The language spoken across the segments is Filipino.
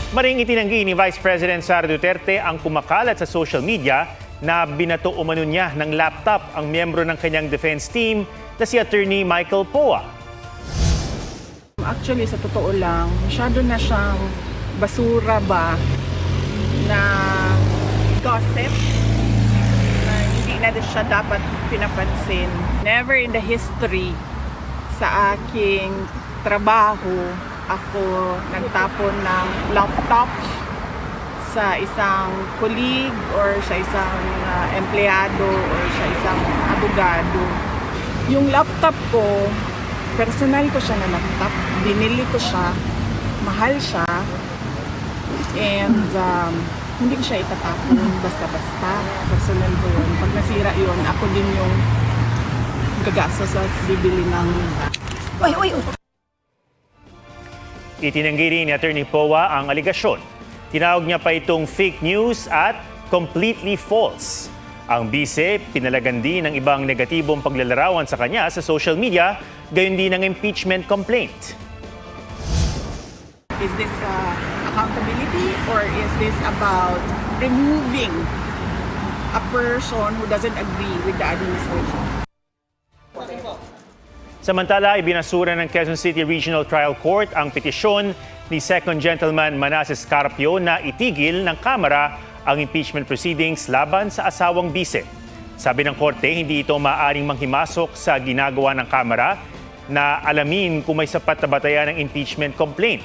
Maring itinanggi ni Vice President Sara Duterte ang kumakalat sa social media na binato umano niya ng laptop ang miyembro ng kanyang defense team na si Attorney Michael Poa. Actually, sa totoo lang, masyado na siyang basura ba na gossip na hindi na siya dapat pinapansin. Never in the history sa aking trabaho ako nagtapon ng laptop sa isang colleague or sa isang empleyado or sa isang abogado. Yung laptop ko, personal ko siya na laptop. Binili ko siya, mahal siya, and hindi ko siya itatapon basta-basta. Personal ko yun. Pag nasira yun, ako din yung gagasto sa bibili ng... Itinanggi rin ni Attorney Poa ang aligasyon. Tinawag niya pa itong fake news at completely false. Ang bise, pinalagan din ng ibang negatibong paglalarawan sa kanya sa social media, gayon din ang impeachment complaint. Is this accountability or is this about removing a person who doesn't agree with the administration? Samantala, ibinasura ng Quezon City Regional Trial Court ang petisyon ni Second Gentleman Manasseh Carpio na itigil ng Kamara ang impeachment proceedings laban sa asawang bise. Sabi ng korte, hindi ito maaaring manghimasok sa ginagawa ng Kamara na alamin kung may sapat na batayan ng impeachment complaint.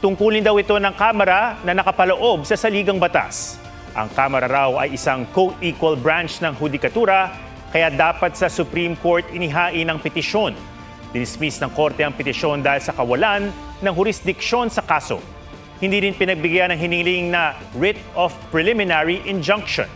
Tungkulin daw ito ng Kamara na nakapaloob sa saligang batas. Ang Kamara raw ay isang co-equal branch ng hudikatura, kaya dapat sa Supreme Court inihain ang petisyon. Dinismiss ng korte ang petisyon dahil sa kawalan ng jurisdiksyon sa kaso. Hindi rin pinagbigyan ng hiniling na writ of preliminary injunction.